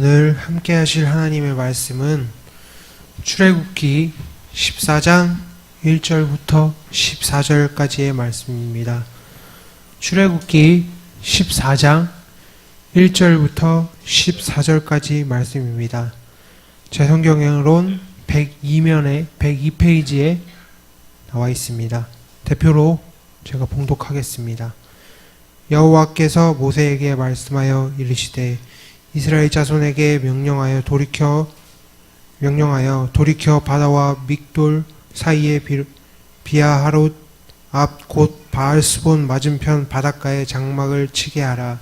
오늘 함께 하실 하나님의 말씀은 출애굽기 14장 1절부터 14절까지의 말씀입니다. 출애굽기 14장 1절부터 14절까지 말씀입니다. 제 성경으론 102면에 102페이지에 나와 있습니다. 대표로 제가 봉독하겠습니다. 여호와께서 모세에게 말씀하여 이르시되 이스라엘 자손에게 명령하여 돌이켜 바다와 믹돌 사이에 비아하롯 앞 곧 바알스본 맞은편 바닷가에 장막을 치게 하라.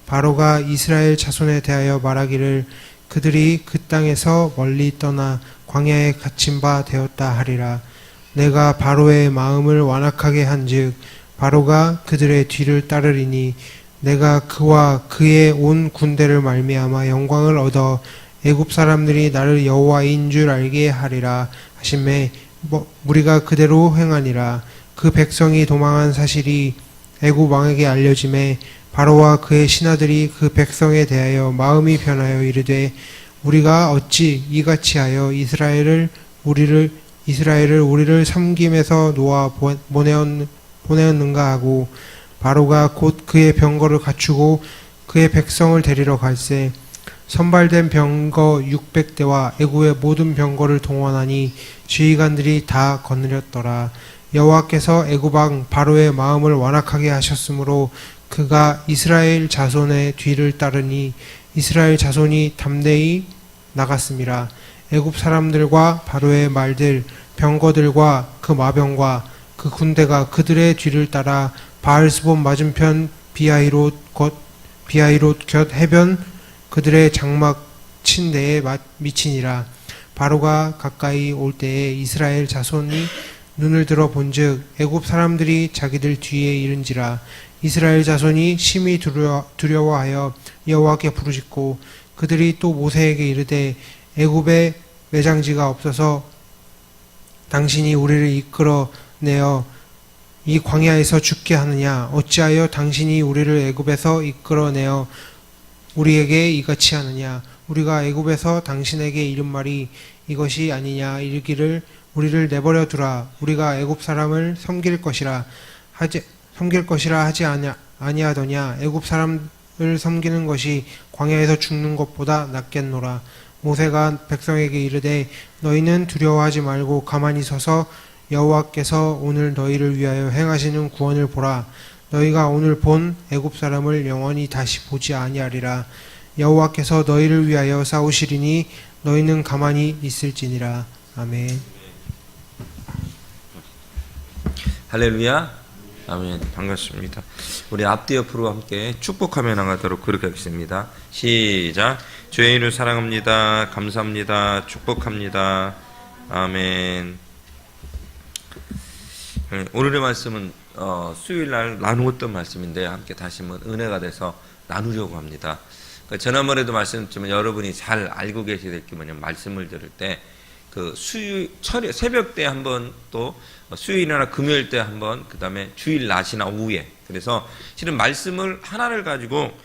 바로가 이스라엘 자손에 대하여 말하기를 그들이 그 땅에서 멀리 떠나 광야에 갇힌 바 되었다 하리라. 내가 바로의 마음을 완악하게 한즉 바로가 그들의 뒤를 따르리니 내가 그와 그의 온 군대를 말미암아 영광을 얻어 애굽 사람들이 나를 여호와인 줄 알게 하리라 하시매 무리가 그대로 행하니라. 그 백성이 도망한 사실이 애굽 왕에게 알려지매 바로와 그의 신하들이 그 백성에 대하여 마음이 변하여 이르되 우리가 어찌 이같이 하여 이스라엘을 우리를 섬김에서 놓아 보내었는가 하고 바로가 곧 그의 병거를 갖추고 그의 백성을 데리러 갈새 선발된 병거 600대와 애굽의 모든 병거를 동원하니 지휘관들이 다 거느렸더라. 여호와께서 애굽 왕 바로의 마음을 완악하게 하셨으므로 그가 이스라엘 자손의 뒤를 따르니 이스라엘 자손이 담대히 나갔음이라. 애굽 사람들과 바로의 말들 병거들과 그 마병과 그 군대가 그들의 뒤를 따라 바알스본 맞은편 비아히롯 곁 해변 그들의 장막 친 데에 미치니라. 바로가 가까이 올 때에 이스라엘 자손이 눈을 들어 본즉 애굽 사람들이 자기들 뒤에 이른지라. 이스라엘 자손이 심히 두려워하여 여호와께 부르짖고 그들이 또 모세에게 이르되 애굽에 매장지가 없어서 당신이 우리를 이끌어내어 이 광야에서 죽게 하느냐? 어찌하여 당신이 우리를 애굽에서 이끌어내어 우리에게 이같이 하느냐? 우리가 애굽에서 당신에게 이른 말이 이것이 아니냐? 이르기를 우리를 내버려 두라. 우리가 애굽 사람을 섬길 것이라 하지 아니하더냐? 애굽 사람을 섬기는 것이 광야에서 죽는 것보다 낫겠노라. 모세가 백성에게 이르되 너희는 두려워하지 말고 가만히 서서 여호와께서 오늘 너희를 위하여 행하시는 구원을 보라. 너희가 오늘 본 애굽 사람을 영원히 다시 보지 아니하리라. 여호와께서 너희를 위하여 싸우시리니 너희는 가만히 있을지니라. 아멘. 할렐루야. 아멘. 반갑습니다. 우리 앞뒤 옆으로 함께 축복하며 나가도록 그렇게 하겠습니다. 시작. 주의 이름을 사랑합니다. 감사합니다. 축복합니다. 아멘. 오늘의 말씀은 수요일날 나누었던 말씀인데 함께 다시 한번 은혜가 돼서 나누려고 합니다. 지난번에도 말씀드렸지만 여러분이 잘 알고 계셔야 될 게 뭐냐면 말씀을 들을 때 그 새벽 때 한번 또 수요일이나 금요일 때 한번 그 다음에 주일 낮이나 오후에 그래서 실은 말씀을 하나를 가지고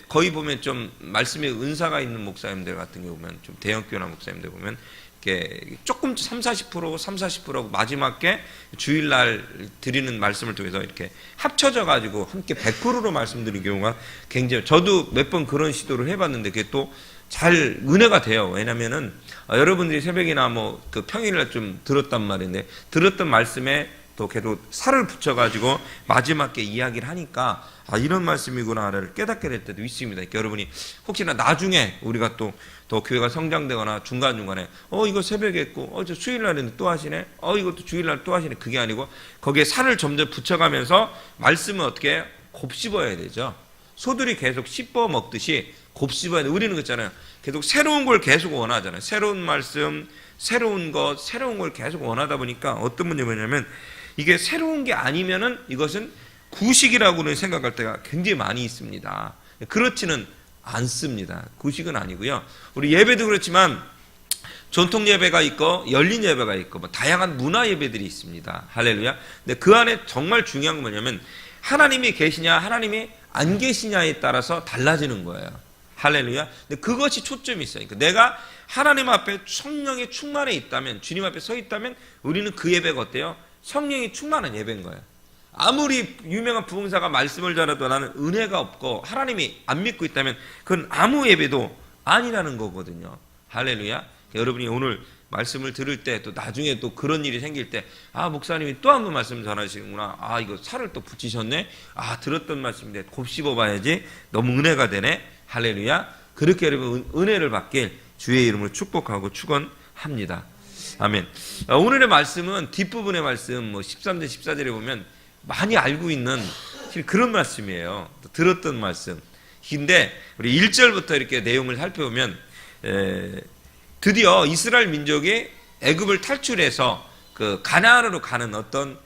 거의 보면 좀 말씀에 은사가 있는 목사님들 같은 경우 보면 좀 대형교회나 목사님들 보면 이렇게 조금 30-40%하고 마지막에 주일날 드리는 말씀을 통해서 이렇게 합쳐져 가지고 함께 100%로 말씀드리는 경우가 굉장히 저도 몇 번 그런 시도를 해봤는데 그게 또 잘 은혜가 돼요. 왜냐면은 여러분들이 새벽이나 뭐 그 평일날 좀 들었단 말인데 들었던 말씀에 또 계속 살을 붙여가지고 마지막에 이야기를 하니까 이런 말씀이구나를 깨닫게 될 때도 있습니다. 그러니까 여러분이 혹시나 나중에 우리가 또 교회가 성장되거나 중간중간에 이거 새벽에 했고 저 수요일날에는 또 하시네 이것도 주일날 또 하시네 그게 아니고 거기에 살을 점점 붙여가면서 말씀은 어떻게 곱씹어야 되죠. 소들이 계속 씹어 먹듯이 곱씹어야 돼. 우리는 그렇잖아요. 계속 새로운 걸 계속 원하잖아요. 새로운 말씀, 새로운 것, 새로운 걸 계속 원하다 보니까 어떤 문제냐면 이게 새로운 게 아니면은 이것은 구식이라고는 생각할 때가 굉장히 많이 있습니다. 그렇지는 않습니다. 구식은 아니고요. 우리 예배도 그렇지만 전통 예배가 있고 열린 예배가 있고 뭐 다양한 문화 예배들이 있습니다. 할렐루야. 근데 그 안에 정말 중요한 건 뭐냐면 하나님이 계시냐 하나님이 안 계시냐에 따라서 달라지는 거예요. 할렐루야. 근데 그것이 초점이 있어요. 그러니까 내가 하나님 앞에 성령이 충만해 있다면, 주님 앞에 서 있다면 우리는 그 예배가 어때요? 성령이 충만한 예배인 거예요. 아무리 유명한 부흥사가 말씀을 전해도 나는 은혜가 없고 하나님이 안 믿고 있다면 그건 아무 예배도 아니라는 거거든요. 할렐루야. 여러분이 오늘 말씀을 들을 때 또 나중에 또 그런 일이 생길 때, 아, 목사님이 또 한 번 말씀 전하시는구나. 아, 이거 살을 또 붙이셨네. 아, 들었던 말씀인데 곱씹어 봐야지. 너무 은혜가 되네. 할렐루야. 그렇게 여러분 은혜를 받길 주의 이름으로 축복하고 축원합니다. 아멘. 오늘의 말씀은 뒷부분의 말씀, 13절, 14절에 보면 많이 알고 있는 그런 말씀이에요. 들었던 말씀. 근데 우리 1절부터 이렇게 내용을 살펴보면, 드디어 이스라엘 민족이 애굽을 탈출해서 그 가나안으로 가는 어떤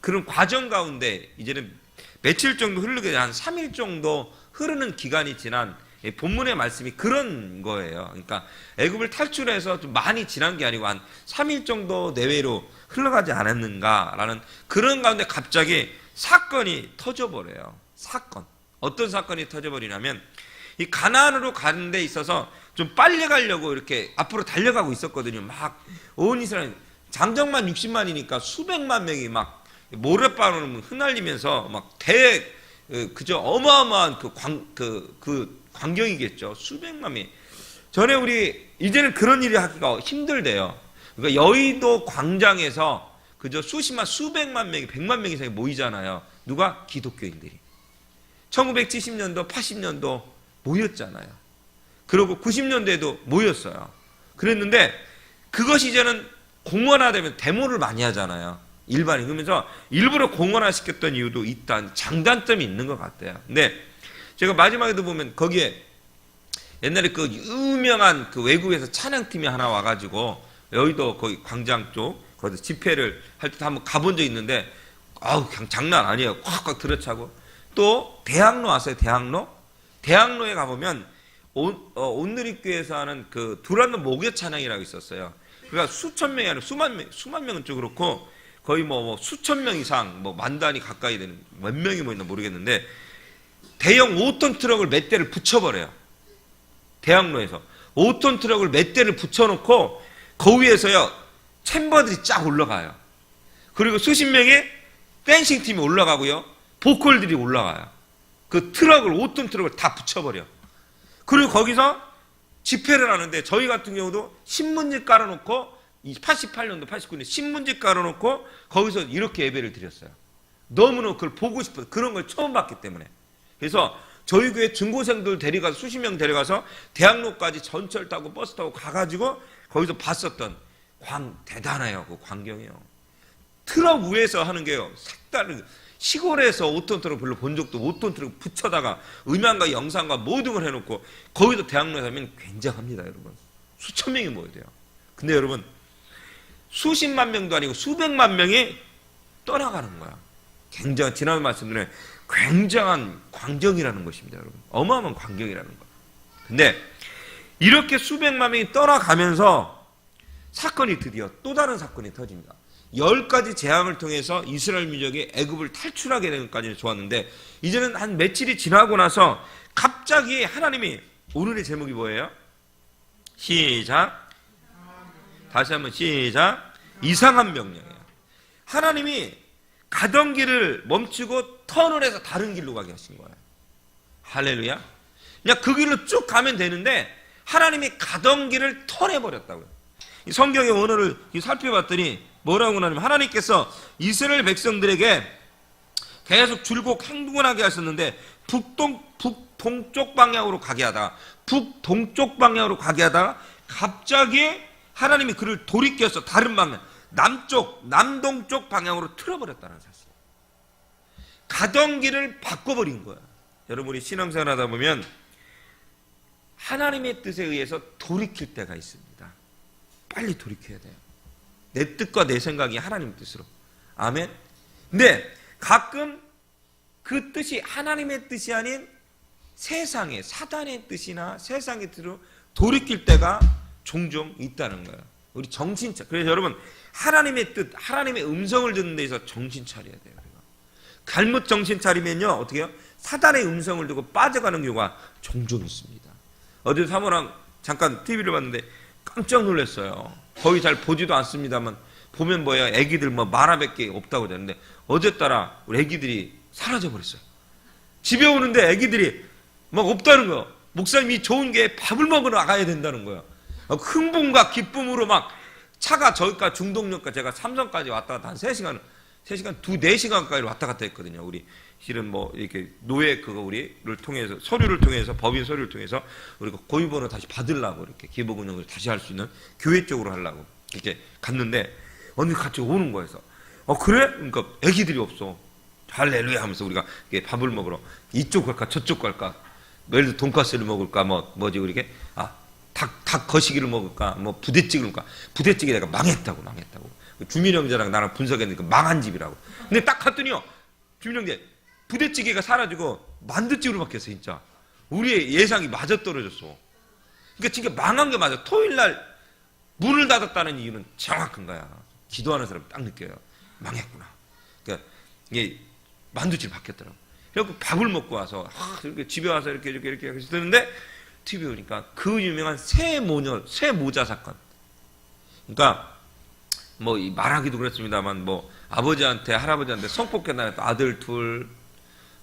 그런 과정 가운데 이제는 며칠 정도 흐르게 한 3일 정도 흐르는 기간이 지난 본문의 말씀이 그런 거예요. 그러니까 애굽을 탈출해서 좀 많이 지난 게 아니고 한 3일 정도 내외로 흘러가지 않았는가라는 그런 가운데 갑자기 사건이 터져버려요. 사건. 어떤 사건이 터져버리냐면 이 가나안으로 가는 데 있어서 좀 빨리 가려고 이렇게 앞으로 달려가고 있었거든요. 막 온 이스라엘 장정만 60만이니까 수백만 명이 막 모래바람을 흩날리면서 막 그저 어마어마한 그 광경이겠죠. 수백만 명이. 전에 우리 이제는 그런 일이 하기가 힘들대요. 그러니까 여의도 광장에서 그저 수백만 명이 100만 명 이상이 모이잖아요. 누가? 기독교인들이. 1970년도 80년도 모였잖아요. 그리고 90년대에도 모였어요. 그랬는데 그것이 이제는 공원화되면 데모를 많이 하잖아요. 일반인. 그러면서 일부러 공원화시켰던 이유도 있다. 장단점이 있는 것 같아요. 근데 제가 마지막에도 보면 거기에 옛날에 그 유명한 그 외국에서 찬양팀이 하나 와가지고 여의도 거기 광장 쪽 거기서 집회를 할 때 한번 가본 적이 있는데 아우 그냥 장난 아니에요. 꽉꽉 들어차고. 또 대학로 왔어요. 대학로에 가보면 온누리교회에서 하는 그 두란노 목요 찬양이라고 있었어요. 그러니까 수천 명이 아니라 수만 명은 좀 그렇고 거의 뭐 수천 명 이상 만 단위 가까이 되는 몇 명이 뭐 있나 모르겠는데 대형 5톤 트럭을 몇 대를 붙여버려요. 대학로에서 5톤 트럭을 몇 대를 붙여놓고 그 위에서요 챔버들이 쫙 올라가요. 그리고 수십 명의 댄싱 팀이 올라가고요 보컬들이 올라가요. 그 트럭을 5톤 트럭을 다 붙여버려. 그리고 거기서 집회를 하는데 저희 같은 경우도 신문지 깔아놓고 88년도 89년도 신문지 깔아놓고 거기서 이렇게 예배를 드렸어요. 너무너무 그걸 보고 싶어서 그런 걸 처음 봤기 때문에. 그래서 저희 교회 중고생들 데려가서 수십 명 데려가서 대학로까지 전철 타고 버스 타고 가가지고 거기서 봤었던 대단해요. 그 광경이요. 트럭 위에서 하는 게요. 색다른 시골에서 5톤 트럭 별로 본 적도 5톤 트럭 붙여다가 음향과 영상과 모든 걸 해놓고 거기도 대학로에 가면 굉장합니다. 여러분. 수천 명이 모여야 돼요. 근데 여러분 수십만 명도 아니고 수백만 명이 떠나가는 거야. 굉장한 지난번 말씀드린 굉장한 광경이라는 것입니다. 여러분. 어마어마한 광경이라는 거야. 근데 이렇게 수백만 명이 떠나가면서 사건이 드디어 또 다른 사건이 터집니다. 10가지 재앙을 통해서 이스라엘 민족이 애굽을 탈출하게 되는 것까지는 좋았는데 이제는 한 며칠이 지나고 나서 갑자기 하나님이 오늘의 제목이 뭐예요? 시작. 다시 한번 시작. 이상한 명령이에요. 하나님이 가던 길을 멈추고 턴을 해서 다른 길로 가게 하신 거예요. 할렐루야. 그냥 그 길로 쭉 가면 되는데 하나님이 가던 길을 턴해버렸다고요. 이 성경의 원어를 살펴봤더니 뭐라고 하냐면 하나님께서 이스라엘 백성들에게 계속 줄곧 행동을 하게 하셨는데 북동쪽 방향으로 가게 하다가 갑자기 하나님이 그를 돌이켜서 다른 방향 남동쪽 방향으로 틀어버렸다는 사실. 가던 길을 바꿔버린 거야. 여러분이 신앙생활 하다 보면 하나님의 뜻에 의해서 돌이킬 때가 있습니다. 빨리 돌이켜야 돼요. 내 뜻과 내 생각이 하나님의 뜻으로. 아멘. 근데 가끔 그 뜻이 하나님의 뜻이 아닌 세상의 사단의 뜻이나 세상의 뜻으로 돌이킬 때가 종종 있다는 거예요. 우리 정신 차려. 그래서 여러분 하나님의 뜻, 하나님의 음성을 듣는 데 있어서 정신 차려야 돼요. 잘못 정신 차리면요, 어떻게 해요? 사단의 음성을 두고 빠져가는 경우가 종종 있습니다. 어제 사모랑 잠깐 TV를 봤는데 깜짝 놀랐어요. 거의 잘 보지도 않습니다만 보면 뭐야, 애기들 뭐 만화밖에 없다고 하는데 어제 따라 우리 애기들이 사라져 버렸어요. 집에 오는데 애기들이 막 없다는 거예요. 목사님이 좋은 게 밥을 먹으러 나가야 된다는 거예요. 흥분과 기쁨으로 막 차가 저기까지 중동역까지 제가 삼성까지 왔다 갔다 한 3시간, 4시간까지 왔다 갔다 했거든요. 우리 실은 뭐 이렇게 노예 그거 우리를 통해서 서류를 통해서 법인 서류를 통해서 우리가 고유번호 다시 받으려고 이렇게 기복 운영을 다시 할 수 있는 교회 쪽으로 하려고 이렇게 갔는데 언니 같이 오는 거에서 그래? 그러니까 애기들이 없어. 할렐루야 하면서 우리가 밥을 먹으러 이쪽 갈까 저쪽 갈까 예를 들어 돈가스를 먹을까 뭐지 우리게 닭 거시기를 먹을까 뭐 부대찌개를 먹을까 부대찌개 내가 망했다고 주민 형제랑 나랑 분석했는데 망한 집이라고. 근데 딱 갔더니요 주민 형제 부대찌개가 사라지고 만두집으로 바뀌었어. 진짜 우리의 예상이 맞아떨어졌어. 그러니까 진짜 망한 게 맞아. 토요일날 문을 닫았다는 이유는 정확한 거야. 기도하는 사람 딱 느껴요. 망했구나. 그러니까 이게 만두집 바뀌었더라고. 그래서 밥을 먹고 와서 이렇게 집에 와서 이렇게 쓰는데 TV에 보니까 그 유명한 새 모자 사건. 그러니까 뭐 말하기도 그렇습니다만 뭐 아버지한테 할아버지한테 성폭행 당했다 아들 둘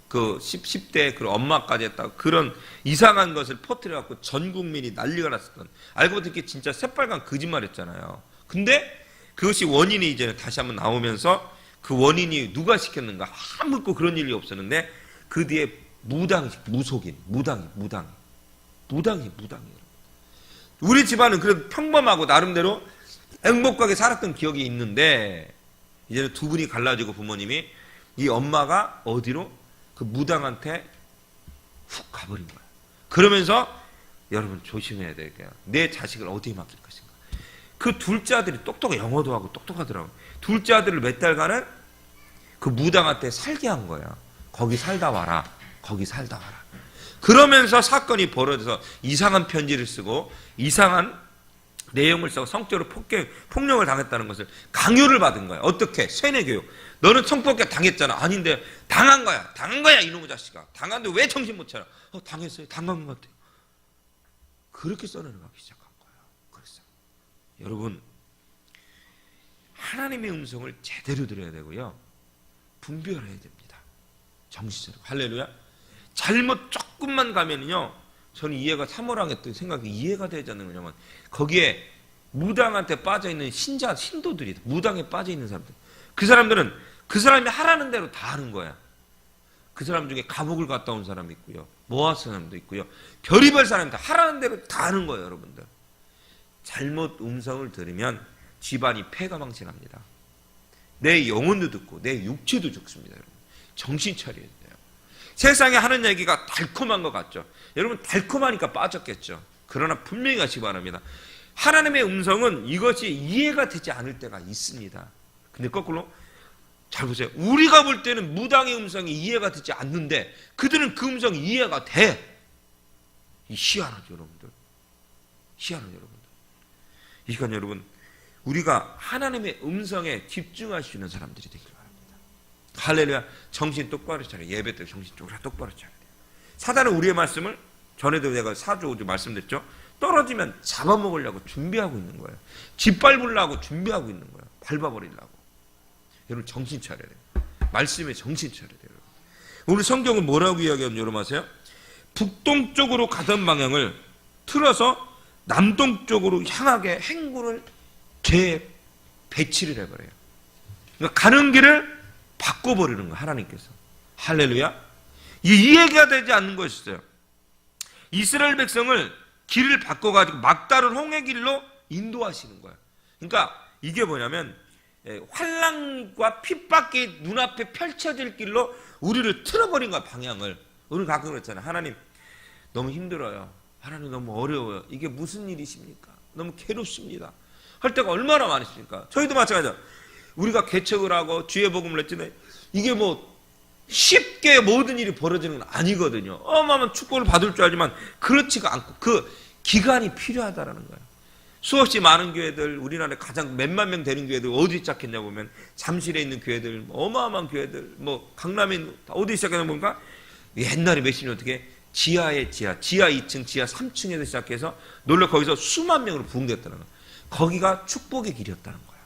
그 10대 그 엄마까지 했다 그런 이상한 것을 퍼뜨려 갖고 전 국민이 난리가 났었던. 알고 보니 이게 진짜 새빨간 거짓말했잖아요. 근데 그것이 원인이 이제 다시 한번 나오면서 그 원인이 누가 시켰는가 아무것도 그런 일이 없었는데 그 뒤에 무속인 무당이 우리 집안은 그래도 평범하고 나름대로 행복하게 살았던 기억이 있는데 이제는 두 분이 갈라지고 부모님이 이 엄마가 어디로 그 무당한테 훅 가버린 거야. 그러면서 여러분 조심해야 되겠어요. 내 자식을 어디에 맡길 것인가. 그 둘째 아들이 영어도 하고 똑똑하더라고. 둘째 아들을 몇 달간은 그 무당한테 살게 한 거야. 거기 살다 와라. 그러면서 사건이 벌어져서 이상한 편지를 쓰고 이상한 내용을 써서 성적으로 폭력을 당했다는 것을 강요를 받은 거야. 어떻게? 세뇌교육. 너는 성폭행 당했잖아. 아닌데 당한 거야 이놈의 자식아. 당한데 왜 정신 못 차려? 당했어요. 당한 것 같아요. 그렇게 써내려가기 시작한 거야. 그랬어요. 여러분 하나님의 음성을 제대로 들어야 되고요. 분별해야 됩니다. 정신 차리고. 할렐루야. 잘못 조금만 가면요. 저는 이해가 사모랑했던 생각이 이해가 되지 않는 거냐면 거기에 무당한테 빠져있는 신도들이 무당에 빠져있는 사람들. 그 사람들은 그 사람이 하라는 대로 다 하는 거야. 그 사람 중에 감옥을 갔다 온 사람이 있고요. 모아스 사람도 있고요. 별의별 사람이 다 하라는 대로 다 하는 거예요. 여러분들. 잘못 음성을 들으면 집안이 폐가망신합니다. 내 영혼도 듣고 내 육체도 죽습니다. 여러분. 정신 차려야 돼요. 세상에 하는 얘기가 달콤한 것 같죠. 여러분 달콤하니까 빠졌겠죠. 그러나 분명히 가시기 바랍니다. 하나님의 음성은 이것이 이해가 되지 않을 때가 있습니다. 근데 거꾸로 잘 보세요. 우리가 볼 때는 무당의 음성이 이해가 되지 않는데 그들은 그 음성이 이해가 돼. 희한하죠, 여러분들. 희한하죠, 여러분들. 이 시간 여러분 우리가 하나님의 음성에 집중할 수 있는 사람들이 되길 바랍니다. 할렐루야. 정신 똑바로 차려. 예배 때 정신 똑바로 차려야 돼요. 사단은 우리의 말씀을 전에도 내가 4주 5주 말씀드렸죠. 떨어지면 잡아먹으려고 준비하고 있는 거예요. 짓밟으려고 준비하고 있는 거예요. 밟아버리려고. 여러분 정신 차려야 돼요. 말씀에 정신 차려야 돼요. 오늘 성경은 뭐라고 이야기하면 여러분 아세요? 북동쪽으로 가던 방향을 틀어서 남동쪽으로 향하게 행군을 배치를 해버려요. 그러니까 가는 길을 바꿔버리는 거예요. 하나님께서. 할렐루야. 이해가 되지 않는 것이었어요. 이스라엘 백성을 길을 바꿔가지고 막다른 홍해 길로 인도하시는 거예요. 그러니까 이게 뭐냐면 환난과 핍박이 눈앞에 펼쳐질 길로 우리를 틀어버린 거야. 방향을. 우리 가끔 그랬잖아요. 하나님 너무 힘들어요. 하나님 너무 어려워요. 이게 무슨 일이십니까? 너무 괴롭습니다. 할 때가 얼마나 많으십니까? 저희도 마찬가지죠. 우리가 개척을 하고 주의 복음을 했잖아요. 이게 뭐 쉽게 모든 일이 벌어지는 건 아니거든요. 어마어마한 축복을 받을 줄 알지만 그렇지가 않고 그 기간이 필요하다라는 거예요. 수없이 많은 교회들, 우리나라에 가장 몇만 명 되는 교회들 어디 시작했냐 보면 잠실에 있는 교회들, 어마어마한 교회들, 뭐 강남에 있는, 어디 시작했냐 보니까 옛날에 몇십 년 어떻게 지하 2층, 지하 3층에서 시작해서 놀러 거기서 수만 명으로 부흥됐다는 거예요. 거기가 축복의 길이었다는 거예요.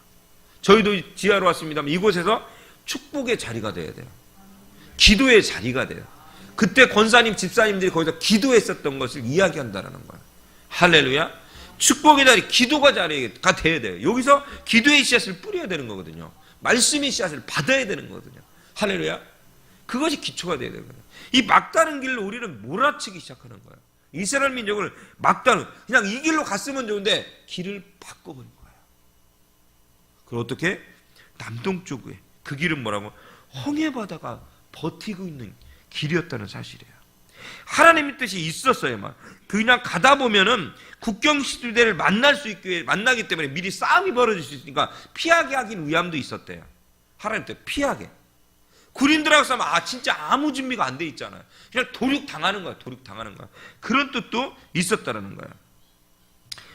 저희도 지하로 왔습니다만 이곳에서 축복의 자리가 돼야 돼요. 기도의 자리가 돼요. 그때 권사님, 집사님들이 거기서 기도했었던 것을 이야기한다는 거예요. 할렐루야. 축복의 자리, 기도가 자리가 돼야 돼요. 여기서 기도의 씨앗을 뿌려야 되는 거거든요. 말씀의 씨앗을 받아야 되는 거거든요. 할렐루야. 그것이 기초가 돼야 되는 거예요. 이 막다른 길로 우리는 몰아치기 시작하는 거예요. 이스라엘 민족을 막다른, 그냥 이 길로 갔으면 좋은데 길을 바꿔버린 거예요. 그걸 어떻게? 남동쪽에 그 길은 뭐라고? 홍해바다가 버티고 있는 길이었다는 사실이에요. 하나님의 뜻이 있었어요만. 그냥 가다 보면은 국경시대를 만나기 때문에 미리 싸움이 벌어질 수 있으니까 피하게 하긴 위함도 있었대요. 하나님 뜻 피하게. 군인들하고 싸우면 진짜 아무 준비가 안 돼 있잖아요. 그냥 도륙당하는 거야. 그런 뜻도 있었다라는 거예요.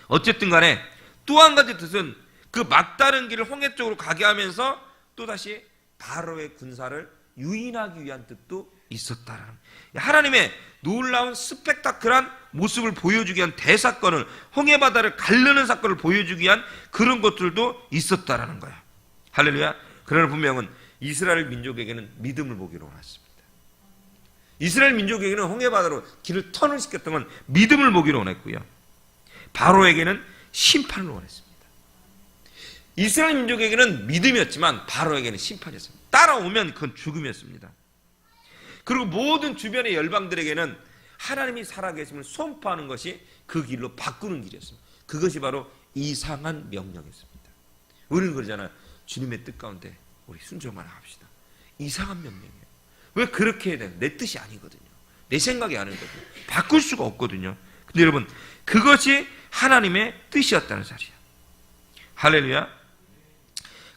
어쨌든 간에 또 한 가지 뜻은 그 막다른 길을 홍해 쪽으로 가게 하면서 또다시 바로의 군사를 유인하기 위한 뜻도 있었다라는 거예요. 하나님의 놀라운 스펙타클한 모습을 보여주기 위한 대사건을, 홍해바다를 가르는 사건을 보여주기 위한 그런 것들도 있었다라는 거예요. 할렐루야. 그러나 분명은 이스라엘 민족에게는 믿음을 보기로 원했습니다. 이스라엘 민족에게는 홍해바다로 길을 턴을 시켰던 건 믿음을 보기로 원했고요. 바로에게는 심판을 원했습니다. 이스라엘 민족에게는 믿음이었지만 바로에게는 심판이었습니다. 따라오면 그건 죽음이었습니다. 그리고 모든 주변의 열방들에게는 하나님이 살아계심을 선포하는 것이 그 길로 바꾸는 길이었습니다. 그것이 바로 이상한 명령이었습니다. 우리는 그러잖아요. 주님의 뜻 가운데 우리 순종만 합시다. 이상한 명령이에요. 왜 그렇게 해야 돼요? 내 뜻이 아니거든요. 내 생각이 아니거든요. 바꿀 수가 없거든요. 근데 여러분, 그것이 하나님의 뜻이었다는 사실이에요. 할렐루야.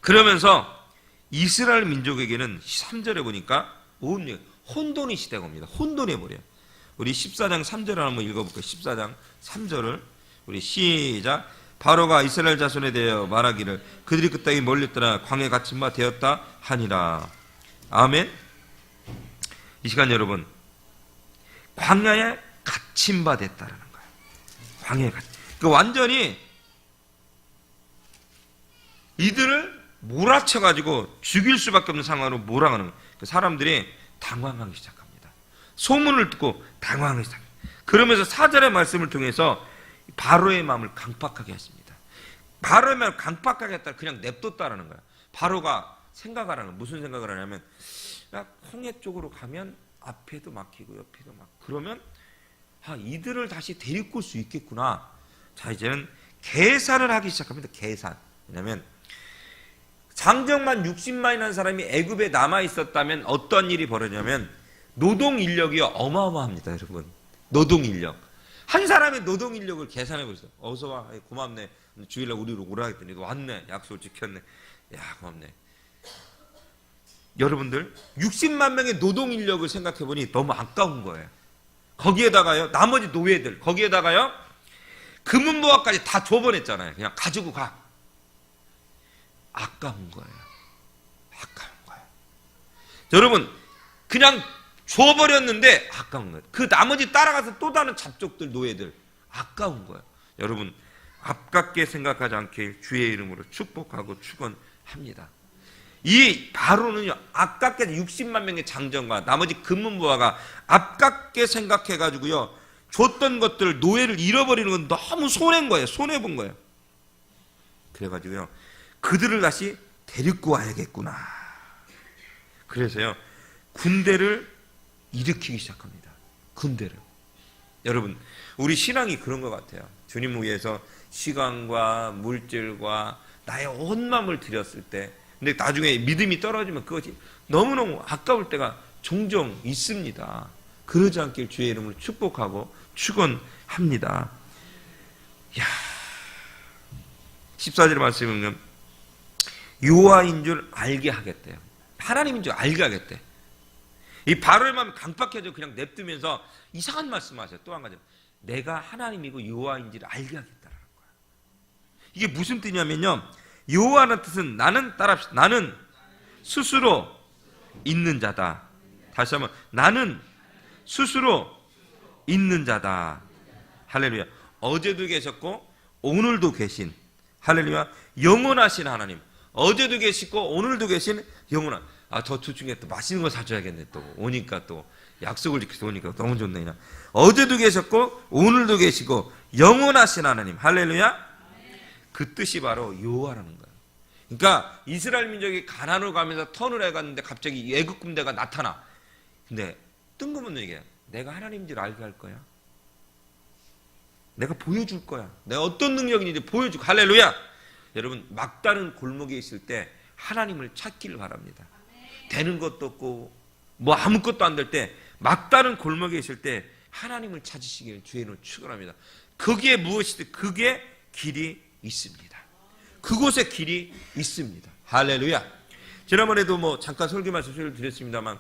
그러면서 이스라엘 민족에게는 3절에 보니까 혼돈의 시대가 옵니다. 혼돈해 버려요. 우리 14장 3절을 한번 읽어볼까요? 14장 3절을 우리 시작. 바로가 이스라엘 자손에 대하여 말하기를 그들이 그 땅에 몰렸더라 광야에 갇힌 바 되었다 하니라. 아멘. 이 시간 여러분, 광야에 갇힌 바 됐다라는 거예요. 광야에 갇힌. 그 완전히 이들을 몰아쳐가지고 죽일 수밖에 없는 상황으로 몰아가는 거예요. 그 사람들이 당황하기 시작합니다. 소문을 듣고 당황하기 시작합니다. 그러면서 4절의 말씀을 통해서 바로의 마음을 강팍하게 했습니다. 바로의 마음을 강팍하게 했다, 그냥 냅뒀다라는 거야. 바로가 생각을 하는 거야. 무슨 생각을 하냐면, 야, 홍해 쪽으로 가면 앞에도 막히고 옆에도 막, 그러면 이들을 다시 데리고 올 수 있겠구나. 자, 이제는 계산을 하기 시작합니다. 계산. 왜냐면 장정만 60만이라는 사람이 애굽에 남아 있었다면 어떤 일이 벌어지냐면 노동 인력이 어마어마합니다, 여러분. 노동 인력. 한 사람의 노동 인력을 계산해 보세요. 어서 와, 고맙네. 주일날 우리로 오라 했더니 왔네. 약속 지켰네. 야, 고맙네. 여러분들 60만 명의 노동 인력을 생각해 보니 너무 아까운 거예요. 거기에다가요, 나머지 노예들, 거기에다가요, 금은보화까지 다 줘버렸잖아요. 그냥 가지고 가. 아까운 거예요. 아까운 거예요. 여러분, 그냥 줘버렸는데 아까운 거예요. 그 나머지 따라가서 또 다른 잡족들, 노예들, 아까운 거예요. 여러분, 아깝게 생각하지 않게 주의 이름으로 축복하고 축원합니다. 이 바로는요, 아깝게 60만 명의 장정과 나머지 금은보화가 아깝게 생각해가지고요, 줬던 것들, 노예를 잃어버리는 건 너무 손해인 거예요. 손해본 거예요. 그래가지고요, 그들을 다시 데리고 와야겠구나. 그래서요, 군대를 일으키기 시작합니다. 군대를. 여러분, 우리 신앙이 그런 것 같아요. 주님을 위해서 시간과 물질과 나의 온 마음을 드렸을 때, 근데 나중에 믿음이 떨어지면 그것이 너무너무 아까울 때가 종종 있습니다. 그러지 않길 주의 이름으로 축복하고 축원합니다. 야, 14절의 말씀은 여호와인 줄 알게 하겠대요. 하나님인 줄 알게 하겠대. 이 바로의 마음이 강팍해져 그냥 냅두면서 이상한 말씀하세요. 또 한 가지, 내가 하나님이고 여호와인지를 알게 하겠다라는 거야. 이게 무슨 뜻이냐면요, 여호와라는 뜻은 나는, 따라합시다, 나는 스스로 있는 자다. 다시 한번, 나는 스스로 있는 자다. 할렐루야. 어제도 계셨고 오늘도 계신, 할렐루야, 영원하신 하나님. 어제도 계시고 오늘도 계신 영원한, 저 둘 중에 또 맛있는 거 사줘야겠네. 또 오니까 또 약속을 지켜서 오니까 너무 좋네. 그냥 어제도 계셨고 오늘도 계시고 영원하신 하나님. 할렐루야. 그 뜻이 바로 여호와라는 거예요. 그러니까 이스라엘 민족이 가나안으로 가면서 턴을 해갔는데 갑자기 애굽 군대가 나타나. 근데 뜬금없는 얘기야. 내가 하나님인 줄 알게 할 거야. 내가 보여줄 거야. 내가 어떤 능력이 있는지 보여줄 거야. 할렐루야. 여러분, 막다른 골목에 있을 때 하나님을 찾기를 바랍니다. 되는 것도 없고 뭐 아무것도 안 될 때, 막다른 골목에 있을 때 하나님을 찾으시길 주의 이름으로 축원합니다. 거기에 무엇이든 그게 길이 있습니다. 그곳에 길이 있습니다. 할렐루야. 지난번에도 뭐 잠깐 설교 말씀을 드렸습니다만,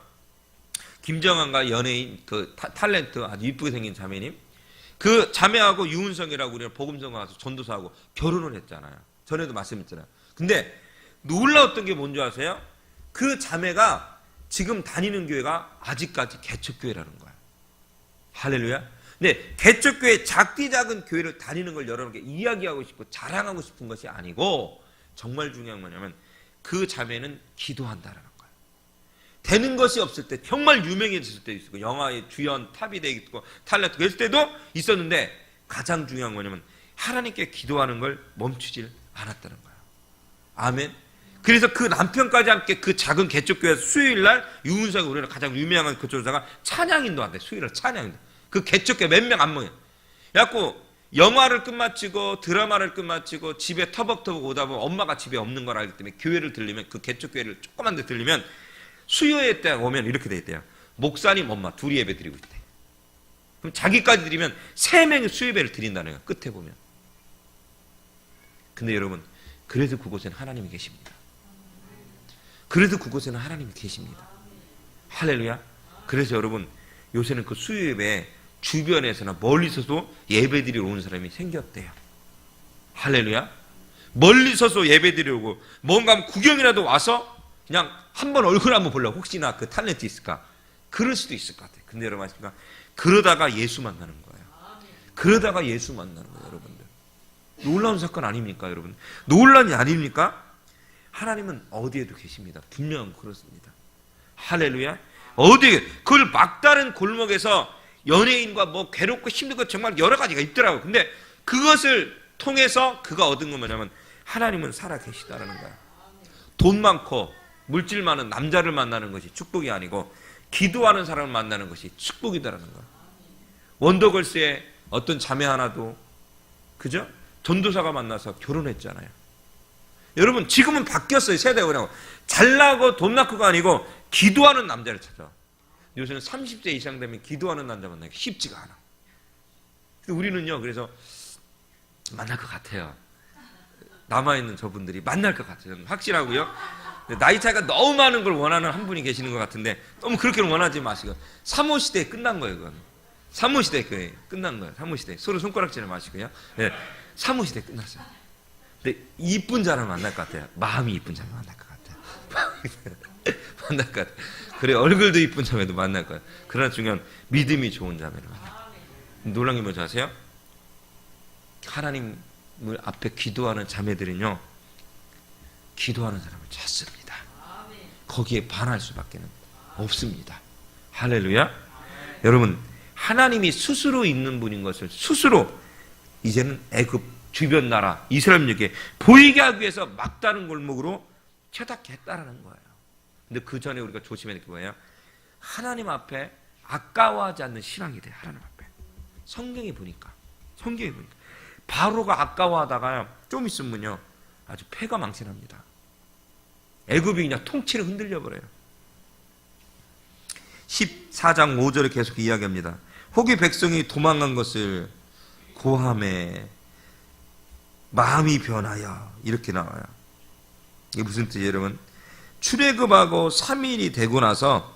김정한과 연예인 그 탤런트 아주 이쁘게 생긴 자매님, 그 자매하고 유은성이라고 우리가 복음성 가서 전도사하고 결혼을 했잖아요. 전에도 말씀했잖아요. 근데 놀라웠던 게 뭔지 아세요? 그 자매가 지금 다니는 교회가 아직까지 개척교회라는 거야. 할렐루야. 근데 개척교회, 작디 작은 교회를 다니는 걸 여러분께 이야기하고 싶고 자랑하고 싶은 것이 아니고, 정말 중요한 건 뭐냐면 그 자매는 기도한다라는 거야. 되는 것이 없을 때, 정말 유명해졌을 때도 있고, 영화의 주연 탑이 되어 있고 탤런트 그랬을 때도 있었는데, 가장 중요한 건 뭐냐면 하나님께 기도하는 걸 멈추질 않았다는 거야. 아멘. 그래서 그 남편까지 함께 그 작은 개척교회에서 수요일날 유은사가, 우리나라 가장 유명한 그 조사가 찬양인도 한대. 수요일날 찬양인도. 그 개척교회 몇 명 안 모여. 그래갖고 영화를 끝마치고 드라마를 끝마치고 집에 터벅터벅 오다 보면 엄마가 집에 없는 걸 알기 때문에 교회를 들리면, 그 개척교회를 조그만 데 들리면 수요일 때 오면 이렇게 돼 있대요. 목사님, 엄마 둘이 예배 드리고 있대. 그럼 자기까지 드리면 3명이 수요예배를 드린다는 거예요. 끝에 보면. 근데 여러분, 그래도 그곳에는 하나님이 계십니다. 그래도 그곳에는 하나님이 계십니다. 할렐루야. 그래서 여러분, 요새는 그 수요예배 주변에서나 멀리서도 예배드리러 오는 사람이 생겼대요. 할렐루야. 멀리서도 예배드리러 오고, 뭔가 구경이라도 와서 그냥 한번 얼굴 한번 보려고, 혹시나 그 탤런트 있을까, 그럴 수도 있을 것 같아요. 근데 여러분 아십니까? 그러다가 예수 만나는 거예요. 그러다가 예수 만나는 거예요. 여러분들, 놀라운 사건 아닙니까? 여러분, 놀라운 일 아닙니까? 하나님은 어디에도 계십니다. 분명 그렇습니다. 할렐루야. 어디, 그걸 막다른 골목에서 연예인과 뭐 괴롭고 힘들고 정말 여러 가지가 있더라고요. 근데 그것을 통해서 그가 얻은 건 뭐냐면, 하나님은 살아 계시다라는 거야. 돈 많고 물질 많은 남자를 만나는 것이 축복이 아니고, 기도하는 사람을 만나는 것이 축복이다라는 거야. 원더걸스의 어떤 자매 하나도, 그죠? 전도사가 만나서 결혼했잖아요. 여러분, 지금은 바뀌었어요. 세대가. 그냥 잘나고 돈 낳고가 아니고 기도하는 남자를 찾아. 요새는 30세 이상 되면 기도하는 남자 만나기 쉽지가 않아. 우리는요, 그래서 만날 것 같아요. 남아있는 저분들이 만날 것 같아요. 저는 확실하고요. 나이 차이가 너무 많은 걸 원하는 한 분이 계시는 것 같은데, 너무 그렇게는 원하지 마시고. 3호 시대에 끝난 거예요, 그건. 3호 시대에 끝난 거예요. 3호 시대. 서로 손가락질을 마시고요. 네, 3호 시대에 끝났어요. 근데 이쁜 사람 만날 것 같아요. 마음이 이쁜 사람 만날 것 같아요. 만날 것 같아요. 그래, 얼굴도 이쁜 자매도 만날 거예요. 그러나 중요한 믿음이 좋은 자매를 만나요. 놀란 게 뭔지 아세요? 하나님을 앞에 기도하는 자매들은요, 기도하는 사람을 찾습니다. 거기에 반할 수밖에 없습니다. 할렐루야. 여러분, 하나님이 스스로 있는 분인 것을 스스로 이제는 애굽 주변 나라 이스라엘에게 보이게 하기 위해서 막다른 골목으로 채닫게 했다라는 거예요. 근데 그 전에 우리가 조심해야 될 게 뭐예요? 하나님 앞에 아까워하지 않는 신앙이 돼요. 하나님 앞에. 성경에 보니까 바로가 아까워하다가요, 좀 있으면요 아주 패가 망신합니다. 애굽이 그냥 통째로 흔들려 버려요. 14장 5절에 계속 이야기합니다. 혹이 백성이 도망간 것을 고함에 마음이 변하여, 이렇게 나와요. 이게 무슨 뜻이에요, 여러분? 출애굽하고 3일이 되고 나서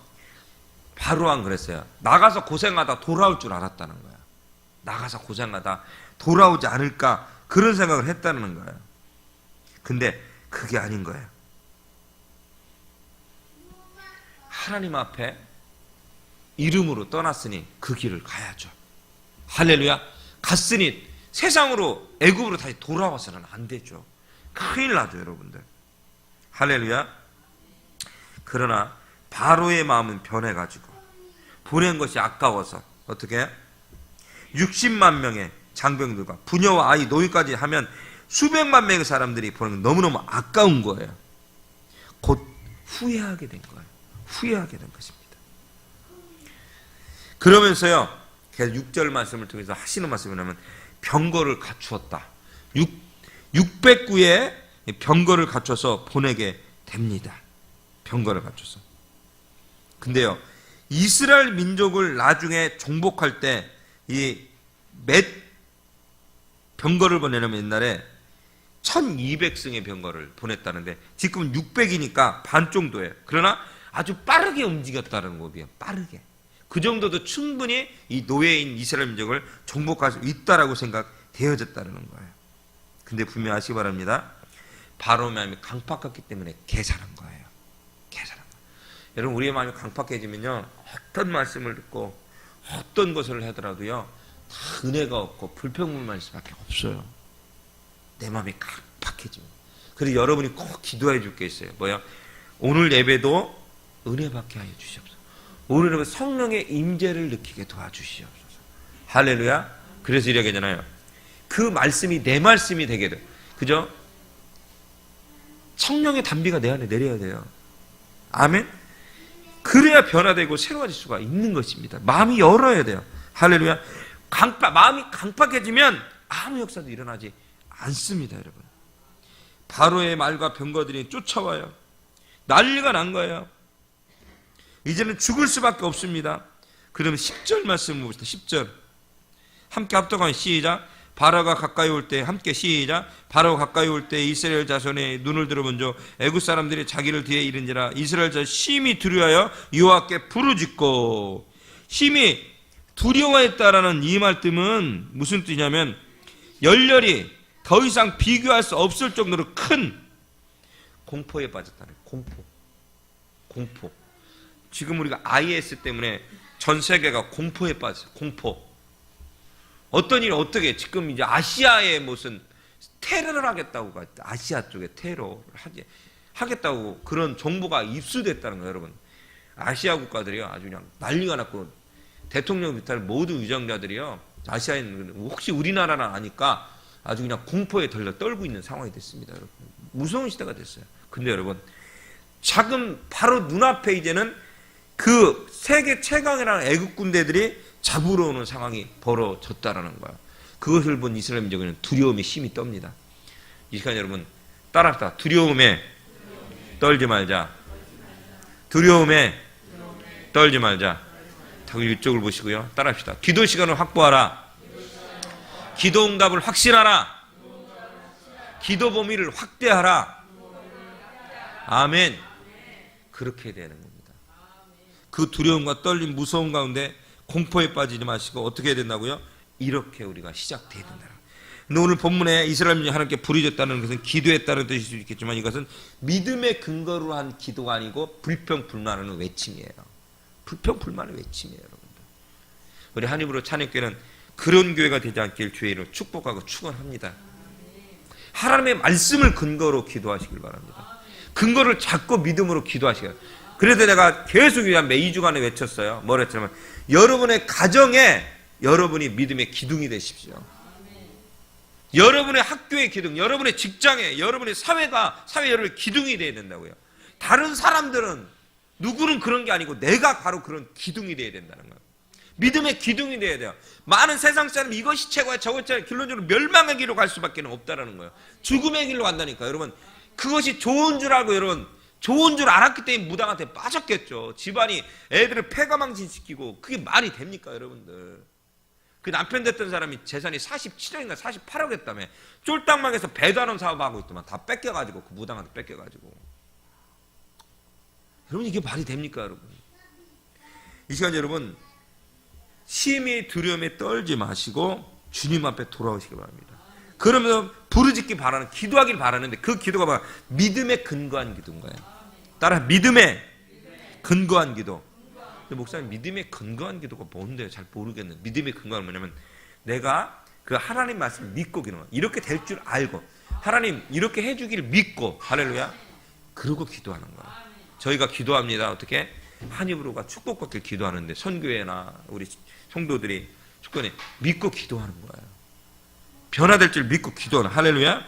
바로왕 그랬어요. 나가서 고생하다 돌아올 줄 알았다는 거야. 나가서 고생하다 돌아오지 않을까, 그런 생각을 했다는 거예요. 근데 그게 아닌 거예요. 하나님 앞에 이름으로 떠났으니 그 길을 가야죠. 할렐루야. 갔으니 세상으로 애굽으로 다시 돌아와서는 안 되죠. 큰일 나죠, 여러분들. 할렐루야. 그러나 바로의 마음은 변해가지고 보낸 것이 아까워서 어떻게 해요? 60만 명의 장병들과 부녀와 아이 노인까지 하면 수백만 명의 사람들이 보는 건 너무너무 아까운 거예요. 곧 후회하게 된 거예요. 후회하게 된 것입니다. 그러면서요, 계속 6절 말씀을 통해서 하시는 말씀이 뭐냐면 병거를 갖추었다. 600구의 병거를 갖춰서 보내게 됩니다. 병거를 갖춰서. 근데요, 이스라엘 민족을 나중에 정복할 때 이 몇 병거를 보내려면 옛날에 1200승의 병거를 보냈다는데 지금은 600이니까 반 정도예요. 그러나 아주 빠르게 움직였다는 거예요. 빠르게. 그 정도도 충분히 이 노예인 이스라엘 민족을 정복할 수 있다라고 생각되어졌다는 거예요. 근데 분명히 아시기 바랍니다. 바로의 마음이 강팍했기 때문에 계산한 거예요. 계산한 거예요. 여러분, 우리의 마음이 강팍해지면요, 어떤 말씀을 듣고 어떤 것을 하더라도요, 다 은혜가 없고 불평불만일 수밖에 없어요. 내 마음이 강팍해지면. 그래서 여러분이 꼭 기도해 줄 게 있어요. 뭐야? 오늘 예배도 은혜 받게 하여 주시옵소서. 오늘은 성령의 임재를 느끼게 도와주시옵소서. 할렐루야. 그래서 이렇게 하잖아요. 그 말씀이 내 말씀이 되게 돼. 그죠? 성령의 담비가 내 안에 내려야 돼요. 아멘. 그래야 변화되고 새로워질 수가 있는 것입니다. 마음이 열어야 돼요. 할렐루야. 마음이 강팍해지면 아무 역사도 일어나지 않습니다, 여러분. 바로의 말과 병거들이 쫓아와요. 난리가 난 거예요. 이제는 죽을 수밖에 없습니다. 그러면 10절 말씀 봅시다. 10절. 함께 합독하면 시작. 바로가 가까이 올 때 함께 시작. 바로 가까이 올 때 이스라엘 자손의 눈을 들어 먼저 애굽 사람들이 자기를 뒤에 이른지라 이스라엘 자손 심히 두려워하여 여호와께 부르짖고. 심히 두려워했다라는 이 말씀은 무슨 뜻이냐면 열렬히 더 이상 비교할 수 없을 정도로 큰 공포에 빠졌다는 거예요. 공포. 지금 우리가 IS 때문에 전 세계가 공포에 빠졌어요. 공포. 어떤 일이 어떻게 지금 이제 아시아에 무슨 테러를 하겠다고 아시아 쪽에 테러를 하겠다고 그런 정보가 입수됐다는 거예요, 여러분. 아시아 국가들이요 아주 그냥 난리가 났고 대통령 비롯한 모든 위정자들이요 아시아에 있는 혹시 우리나라는 아니까 아주 그냥 공포에 떨고 있는 상황이 됐습니다, 여러분. 무서운 시대가 됐어요. 근데 여러분, 지금 바로 눈앞에 이제는 그 세계 최강이라는 애국 군대들이 잡으러 오는 상황이 벌어졌다라는 거예요. 그것을 본 이스라엘 민족에는 두려움이 심히 떱니다. 이 시간 여러분 따라합시다. 두려움에 떨지 말자. 두려움에 떨지 말자. 이쪽을 보시고요. 따라합시다. 기도 시간을 확보하라. 기도 응답을 확신하라. 기도 범위를 확대하라. 아멘. 그렇게 되는 겁니다. 그 두려움과 떨림, 무서움 가운데 공포에 빠지지 마시고 어떻게 해야 된다고요? 이렇게 우리가 시작돼야 된다. 근데 오늘 본문에 이스라엘 민족이 하나님께 부르짖었다는 것은 기도했다는 뜻일 수 있겠지만 이것은 믿음의 근거로 한 기도가 아니고 불평불만하는 외침이에요. 불평불만의 외침이에요, 여러분들. 우리 한입으로 찬양교회는 그런 교회가 되지 않길 주의 이름으로 축복하고 축원합니다. 하나님의 말씀을 근거로 기도하시길 바랍니다. 근거를 잡고 믿음으로 기도하시길 바랍니다. 그래서 내가 계속 한 매 2주간에 외쳤어요. 뭐라 했냐면 여러분의 가정에 여러분이 믿음의 기둥이 되십시오. 여러분의 학교의 기둥, 여러분의 직장에, 여러분의 사회 여러분의 기둥이 되어야 된다고요. 다른 사람들은 누구는 그런 게 아니고 내가 바로 그런 기둥이 되어야 된다는 거예요. 믿음의 기둥이 되어야 돼요. 많은 세상 사람 이것이 최고야 저것이 최고야 결론적으로 멸망의 길로 갈 수밖에 없다라는 거예요. 죽음의 길로 간다니까. 여러분 그것이 좋은 줄 알고 여러분 좋은 줄 알았기 때문에 무당한테 빠졌겠죠. 집안이 애들을 폐가망신시키고 그게 말이 됩니까 여러분들. 그 남편 됐던 사람이 재산이 47억인가 48억 했다며 쫄딱망에서 배도 안 하는 사업하고 있더만 다 뺏겨가지고 그 무당한테 뺏겨가지고. 여러분 이게 말이 됩니까 여러분. 이 시간 여러분 심히 두려움에 떨지 마시고 주님 앞에 돌아오시기 바랍니다. 그러면서 부르짖기 바라는, 기도하길 바라는데 그 기도가 뭐야? 믿음에 근거한 기도인 거예요. 따라 믿음에 근거한 기도. 근데 목사님, 믿음에 근거한 기도가 뭔데요? 잘 모르겠는데. 믿음에 근거한 뭐냐면 내가 그 하나님 말씀을 믿고 기도하는, 이렇게 될 줄 알고 하나님 이렇게 해주길 믿고, 할렐루야, 그러고 기도하는 거예요. 저희가 기도합니다. 어떻게? 한 입으로가 축복받길 기도하는데 선교회나 우리 성도들이 축복에 믿고 기도하는 거예요. 변화될 줄 믿고 기도하는, 할렐루야.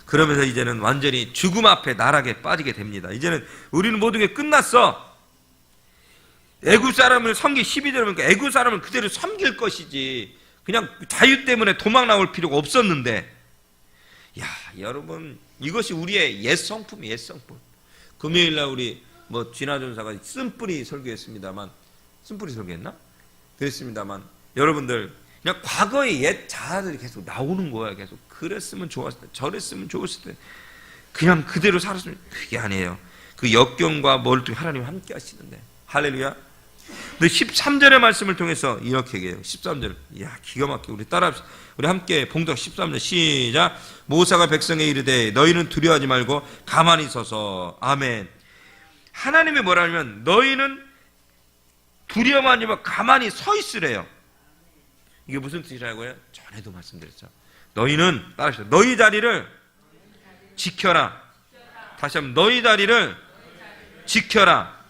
그러면서 이제는 완전히 죽음 앞에 나락에 빠지게 됩니다. 이제는 우리는 모든 게 끝났어. 애굽 사람을 섬기, 12절에 보니까 애굽 사람을 그대로 섬길 것이지 그냥 자유 때문에 도망 나올 필요가 없었는데, 야, 여러분, 이것이 우리의 옛 성품이에요. 옛 성품. 금요일날 우리 진화전사가 쓴뿌리 설교했습니다만, 쓴뿌리 설교했나? 그랬습니다만, 여러분들 그냥 과거의 옛 자아들이 계속 나오는 거야. 계속 그랬으면 좋았을 때, 저랬으면 좋았을 때, 그냥 그대로 살았으면. 그게 아니에요. 그 역경과 뭘 통해 하나님이 함께 하시는데, 할렐루야. 근데 13절의 말씀을 통해서 이렇게 얘기해요. 13절, 이야, 기가 막히게. 우리 따라합시다. 우리 함께 봉독 13절 시작. 모세가 백성에 이르되 너희는 두려워하지 말고 가만히 서서. 아멘. 하나님이 뭐라면 너희는 두려워하지 말고 가만히 서 있으래요. 이게 무슨 뜻이라고요? 전에도 말씀드렸죠. 너희는, 따라하시죠, 너희 자리를 지켜라. 다시 한번, 너희 자리를 지켜라.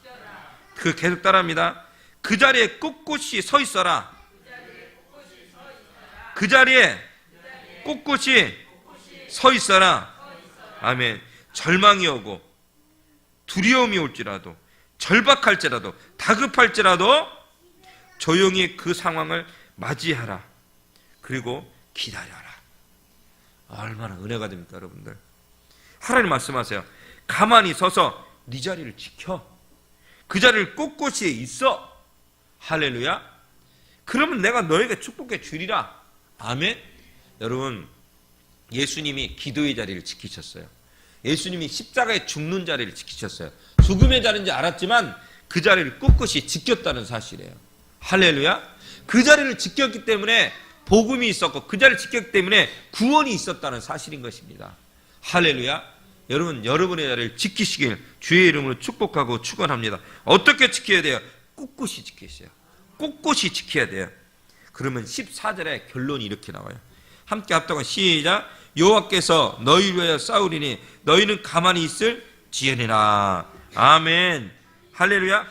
그 계속 따라합니다. 그 자리에 꼿꼿이 서 있어라. 그 자리에 꼿꼿이 서 있어라. 아멘. 절망이 오고 두려움이 올지라도, 절박할지라도, 다급할지라도 조용히 그 상황을 맞이하라. 그리고 기다려라. 얼마나 은혜가 됩니까, 여러분들. 하나님 말씀하세요. 가만히 서서 네 자리를 지켜. 그 자리를 꼿꼿이 있어. 할렐루야. 그러면 내가 너에게 축복해 주리라. 아멘. 여러분, 예수님이 기도의 자리를 지키셨어요. 예수님이 십자가에 죽는 자리를 지키셨어요. 죽음의 자리인지 알았지만 그 자리를 꿋꿋이 지켰다는 사실이에요. 할렐루야. 그 자리를 지켰기 때문에 복음이 있었고, 그 자리를 지켰기 때문에 구원이 있었다는 사실인 것입니다. 할렐루야. 여러분, 여러분의 자리를 지키시길 주의 이름으로 축복하고 축원합니다. 어떻게 지켜야 돼요? 꿋꿋이 지키셔야 돼요. 꼿꼿이 지켜야 돼요. 그러면 14절에 결론이 이렇게 나와요. 함께 합독한 시작. 여호와께서 너희를 위하여 싸우리니 너희는 가만히 있을 지연이라. 아멘. 할렐루야.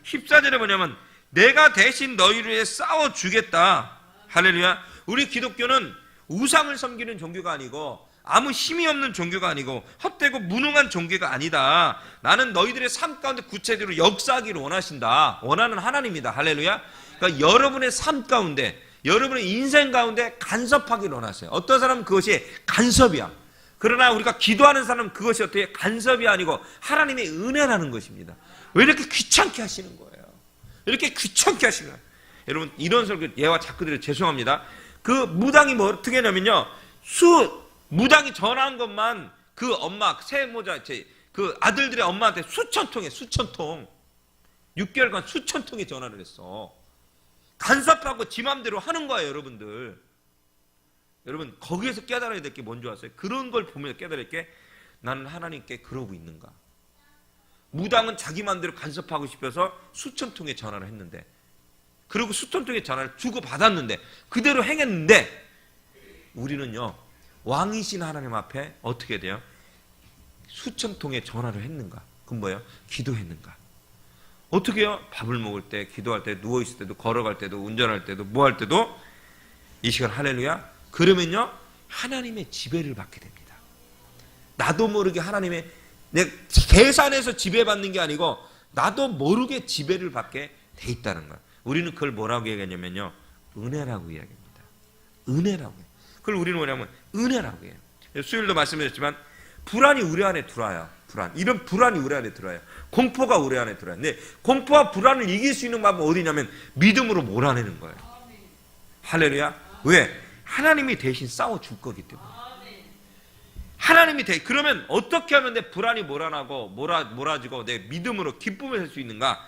14절에 뭐냐면 내가 대신 너희를 위해 싸워주겠다. 할렐루야. 우리 기독교는 우상을 섬기는 종교가 아니고 아무 힘이 없는 종교가 아니고 헛되고 무능한 종교가 아니다. 나는 너희들의 삶 가운데 구체적으로 역사하기를 원하는 하나님이다. 할렐루야. 그러니까 여러분의 삶 가운데, 여러분의 인생 가운데 간섭하기를 원하세요. 어떤 사람은 그것이 간섭이야. 그러나 우리가 기도하는 사람은 그것이 어떻게 간섭이 아니고 하나님의 은혜라는 것입니다. 왜 이렇게 귀찮게 하시는 거예요? 이렇게 귀찮게 하시는 거예요. 여러분, 이런 설교 예와 자꾸 드려 죄송합니다. 그 무당이 뭐 어떻게 하냐면요, 무당이 전화한 것만 그 엄마, 세모자, 그 아들들의 엄마한테 수천 통 6개월간 수천 통의 전화를 했어. 간섭하고 지 맘대로 하는 거예요, 여러분들. 여러분, 거기에서 깨달아야 될 게 뭔지 아세요? 그런 걸 보면서 깨달을 게, 나는 하나님께 그러고 있는가. 무당은 자기 맘대로 간섭하고 싶어서 수천 통의 전화를 했는데, 그리고 수천 통의 전화를 주고받았는데, 그대로 행했는데, 우리는요, 왕이신 하나님 앞에 어떻게 돼요? 수천 통의 전화를 했는가? 그건 뭐예요? 기도했는가? 어떻게 해요? 밥을 먹을 때, 기도할 때, 누워있을 때도, 걸어갈 때도, 운전할 때도, 뭐 할 때도 이 시간 할렐루야. 그러면요, 하나님의 지배를 받게 됩니다. 나도 모르게 하나님의, 내 계산해서 지배받는 게 아니고 나도 모르게 지배를 받게 돼 있다는 거예요. 우리는 그걸 뭐라고 얘기하냐면요, 은혜라고 이야기합니다. 은혜라고 해요. 그걸 우리는 뭐냐면 은혜라고 해요. 수요일도 말씀드렸지만 불안이 우리 안에 들어와요. 이런 불안이 우리 안에 들어와요. 공포가 우리 안에 들어와요. 근데 공포와 불안을 이길 수 있는 방법은 어디냐면 믿음으로 몰아내는 거예요. 할렐루야. 왜? 하나님이 대신 싸워줄 거기 때문에. 하나님이 그러면 어떻게 하면 내 불안이 몰아나고 몰아지고 내 믿음으로 기쁨을 할 수 있는가?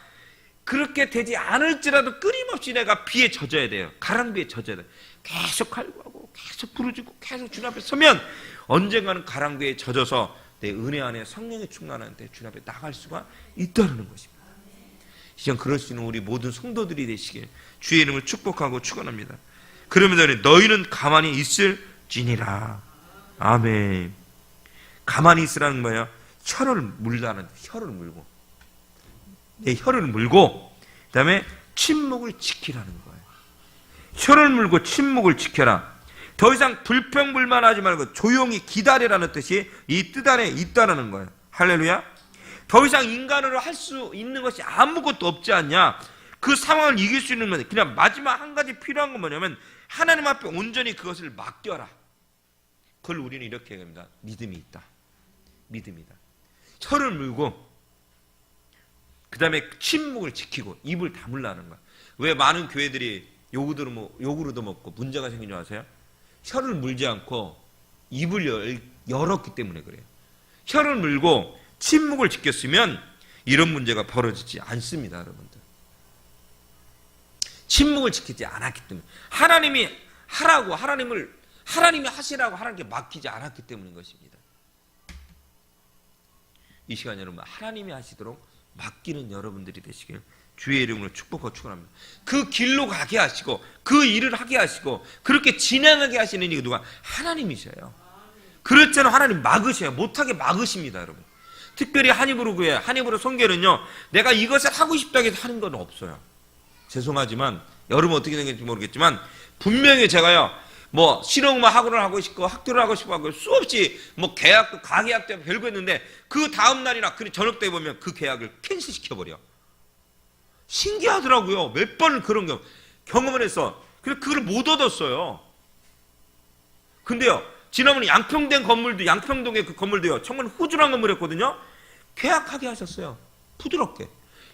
그렇게 되지 않을지라도 끊임없이 내가 비에 젖어야 돼요. 가랑비에 젖어야 돼요. 계속 갈구하고 계속 부르짖고 계속 주님 앞에 서면 언젠가는 가랑비에 젖어서 내 은혜 안에 성령의 충만한데 주님 앞에 나갈 수가 있다는 것입니다. 이제 그럴 수 있는 우리 모든 성도들이 되시길 주의 이름을 축복하고 축원합니다. 그러면서 너희는 가만히 있을지니라. 아멘. 가만히 있으라는 거예요. 혀를 물다는, 혀를 물고, 내 혀를 물고, 그 다음에 침묵을 지키라는 거예요. 혀를 물고 침묵을 지켜라. 더 이상 불평불만하지 말고 조용히 기다리라는 뜻이 이 뜻 안에 있다라는 거예요. 할렐루야. 더 이상 인간으로 할 수 있는 것이 아무것도 없지 않냐. 그 상황을 이길 수 있는 건 그냥 마지막 한 가지 필요한 건 뭐냐면 하나님 앞에 온전히 그것을 맡겨라. 그걸 우리는 이렇게 얘기합니다. 믿음이 있다. 믿음이다. 혀를 물고 그 다음에 침묵을 지키고 입을 다물라는 거야. 왜 많은 교회들이 욕으로도 먹고 문제가 생긴 줄 아세요? 혀를 물지 않고 입을 열었기 때문에 그래요. 혀를 물고 침묵을 지켰으면 이런 문제가 벌어지지 않습니다, 여러분들. 침묵을 지키지 않았기 때문에 하나님이 하라고 하나님이 하시라고 하나님께 맡기지 않았기 때문인 것입니다. 이 시간 여러분 하나님이 하시도록 맡기는 여러분들이 되시길 주의 이름으로 축복하고 축원합니다. 그 길로 가게 하시고 그 일을 하게 하시고 그렇게 진행하게 하시는 이가 누가? 하나님이셔요. 그렇잖아요. 하나님 막으셔요. 못하게 막으십니다, 여러분. 특별히 한입으로 교회, 한입으로 선교는요, 내가 이것을 하고 싶다고 해서 하는 건 없어요. 죄송하지만 여러분 어떻게 생각할지 모르겠지만 분명히 제가요, 뭐 실용음악 학원을 하고 싶고 학교를 하고 싶고 하고 수없이 뭐 계약도 가계약도 별거 했는데 그 다음 날이나 그 저녁 때 보면 그 계약을 캔슬시켜 버려. 신기하더라고요. 몇 번 그런 경험을 해서. 그래서 그걸 못 얻었어요. 근데요, 지난번에 양평동의 그 건물도요, 정말 후줄한 건물이었거든요. 계약하게 하셨어요. 부드럽게.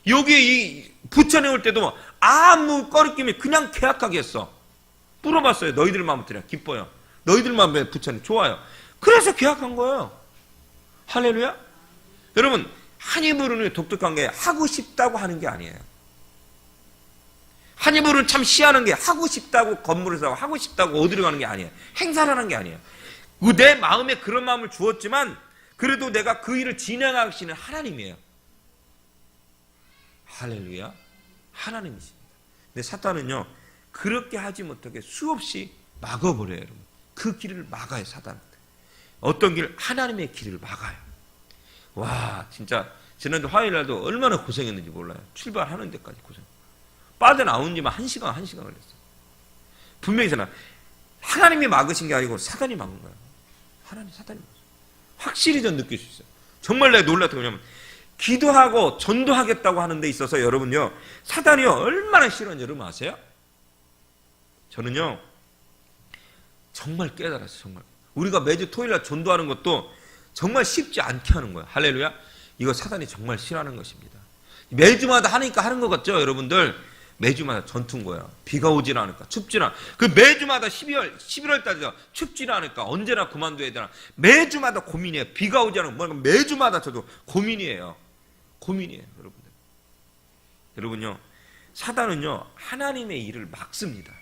여기 이 부천에 올 때도 아무 꺼리낌이 그냥 계약하게 했어. 물어봤어요. 너희들 마음 어떠냐? 기뻐요. 너희들 마음에 부천이 좋아요. 그래서 계약한 거예요. 할렐루야. 여러분, 한입으로는 독특한 게 하고 싶다고 하는 게 아니에요. 한입으로는 참 시하는 게 하고 싶다고 건물을 사고 하고 싶다고 어디로 가는 게 아니에요. 행사를 하는 게 아니에요. 내 마음에 그런 마음을 주었지만 그래도 내가 그 일을 진행하시는 하나님이에요. 할렐루야. 하나님이십니다. 근데 사탄은요, 그렇게 하지 못하게 수없이 막아버려요, 여러분. 그 길을 막아요, 사탄한테. 어떤 길? 하나님의 길을 막아요. 와, 진짜 지난주 화요일 날도 얼마나 고생했는지 몰라요. 출발하는 데까지 고생. 빠져나온 지만 1시간 걸렸어요. 분명히 저는 하나님이 막으신 게 아니고 사단이 막은 거예요. 사단이 막았어요. 확실히 전 느낄 수 있어요. 정말 내가 놀랐던 게 뭐냐면 기도하고 전도하겠다고 하는 데 있어서 여러분요, 사단이요 얼마나 싫어하는지 여러분 아세요? 저는요 정말 깨달았어요. 정말 우리가 매주 토요일날 전도하는 것도 정말 쉽지 않게 하는 거예요. 할렐루야. 이거 사단이 정말 싫어하는 것입니다. 매주마다 하니까 하는 것 같죠, 여러분들? 매주마다 전투인 거예요. 비가 오질 않을까, 춥질 않을까. 그 매주마다 11월 달이죠. 춥질 않을까, 언제나 그만둬야 되나. 매주마다 고민이에요. 비가 오지 않을까, 뭔가 매주마다 저도 고민이에요. 여러분들. 여러분요, 사단은요, 하나님의 일을 막습니다.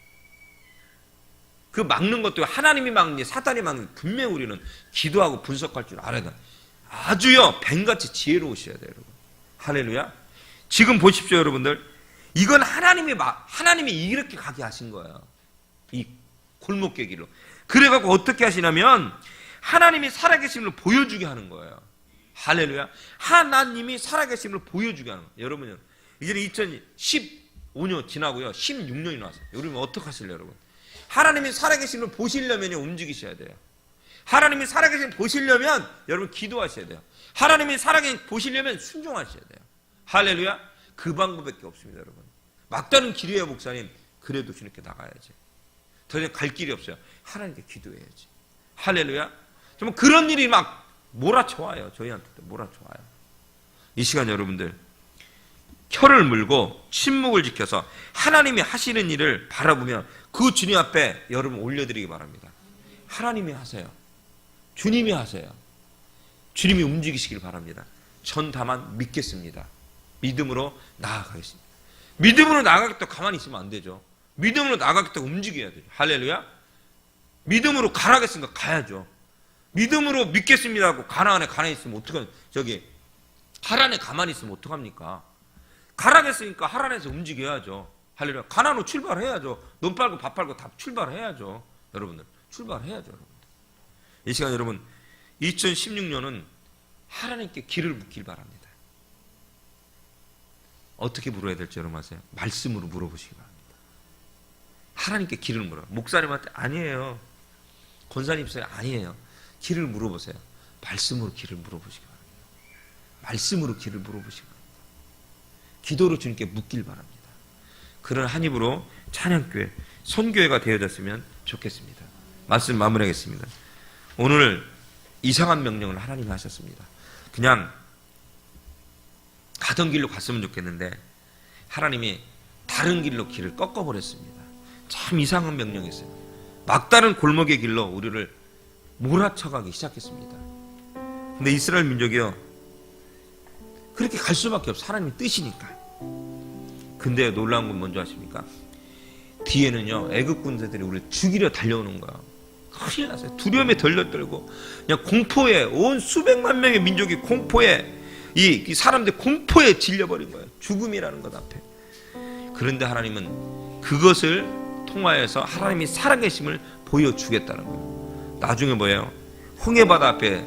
그 막는 것도 하나님이 막는지 사단이 막는지 분명히 우리는 기도하고 분석할 줄 알아야 돼. 아주요, 뱀같이 지혜로우셔야 돼요, 여러분. 할렐루야. 지금 보십시오, 여러분들. 이건 하나님이 이렇게 가게 하신 거예요. 이 골목길 길로. 그래갖고 어떻게 하시냐면 하나님이 살아계심을 보여주게 하는 거예요. 할렐루야. 하나님이 살아계심을 보여주게 하는 거예요. 여러분, 이제 2015년 지나고요. 16년이 나왔어요. 여러분 어떻게 하실래요, 여러분? 하나님이 살아계심을 보시려면 움직이셔야 돼요. 하나님이 살아계심을 보시려면 여러분 기도하셔야 돼요. 하나님이 살아계심을 보시려면 순종하셔야 돼요. 할렐루야. 그 방법밖에 없습니다, 여러분. 막다른 길이에요, 목사님. 그래도 이렇게 나가야지. 더 이상 갈 길이 없어요. 하나님께 기도해야지. 할렐루야. 정말 그런 일이 막 몰아쳐와요. 저희한테 몰아쳐와요. 이 시간 여러분들 혀를 물고 침묵을 지켜서 하나님이 하시는 일을 바라보며 그 주님 앞에 여러분 올려드리기 바랍니다. 하나님이 하세요. 주님이 하세요. 주님이 움직이시길 바랍니다. 전 다만 믿겠습니다. 믿음으로 나아가겠습니다. 믿음으로 나가겠다고 가만히 있으면 안 되죠. 믿음으로 나가겠다고 움직여야 되죠. 할렐루야. 믿음으로 가라겠으니까 가야죠. 믿음으로 믿겠습니다 하고 가나안에 가만히 있으면 하란에 가만히 있으면 어떡합니까? 가라겠으니까 하란에서 움직여야죠. 할렐루야. 가나안으로 출발해야죠. 눈 빨고 밥 빨고 다 출발해야죠. 여러분들 출발해야죠. 여러분들. 이 시간 여러분 2016년은 하나님께 길을 묻길 바랍니다. 어떻게 물어야 될지 여러분 아세요? 말씀으로 물어보시기 바랍니다. 하나님께 길을 물어요. 목사님한테 아니에요. 권사님께 아니에요. 길을 물어보세요. 말씀으로 길을 물어보시기 바랍니다. 말씀으로 길을 물어보시기 바랍니다. 기도로 주님께 묻길 바랍니다. 그런 한 입으로 찬양교회, 선교회가 되어졌으면 좋겠습니다. 말씀 마무리하겠습니다. 오늘 이상한 명령을 하나님이 하셨습니다. 그냥 가던 길로 갔으면 좋겠는데 하나님이 다른 길로 길을 꺾어버렸습니다. 참 이상한 명령이었어요. 막다른 골목의 길로 우리를 몰아쳐가기 시작했습니다. 근데 이스라엘 민족이요, 그렇게 갈 수밖에 없어요. 하나님의 뜻이니까. 근데 놀라운 건 뭔지 아십니까? 뒤에는요, 애국 군대들이 우리를 죽이려 달려오는 거야. 큰일 났어요. 두려움에 덜덜떨고 그냥 공포에, 온 수백만 명의 민족이 공포에, 이 사람들 공포에 질려버린 거예요. 죽음이라는 것 앞에. 그런데 하나님은 그것을 통하여서 하나님이 살아계심을 보여주겠다는 거예요. 나중에 뭐예요? 홍해바다 앞에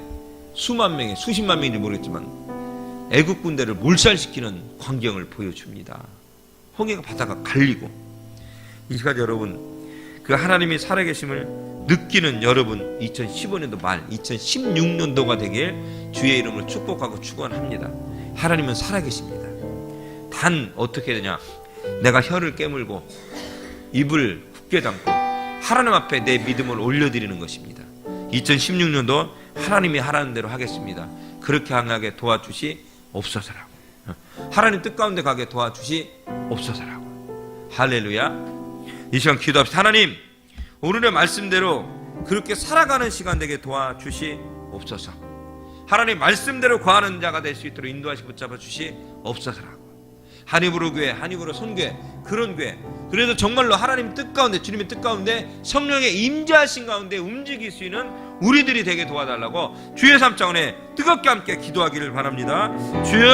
수만 명이, 수십만 명인지 모르겠지만 애국 군대를 몰살시키는 광경을 보여줍니다. 홍해가 바다가 갈리고. 이 시간 여러분, 그 하나님이 살아계심을 느끼는 여러분, 2015년도 말 2016년도가 되길 주의 이름으로 축복하고 축원합니다. 하나님은 살아계십니다. 단 어떻게 되냐? 내가 혀를 깨물고 입을 굳게 담고 하나님 앞에 내 믿음을 올려드리는 것입니다. 2016년도 하나님이 하라는 대로 하겠습니다. 그렇게 하게 도와주시옵소서라고. 하나님 뜻 가운데 가게 도와주시옵소서라고. 할렐루야. 이 시간 기도합시다. 하나님, 오늘의 말씀대로 그렇게 살아가는 시간 되게 도와주시옵소서. 하나님 말씀대로 거하는 자가 될 수 있도록 인도하시 붙잡아 주시옵소서라고. 한입으로 교회, 한입으로 손교회, 그런 교회. 그래서 정말로 하나님 뜻 가운데, 주님의 뜻 가운데 성령의 임재하신 가운데 움직일 수 있는 우리들이 되게 도와달라고 주의 3차원에 뜨겁게 함께 기도하기를 바랍니다. 주여.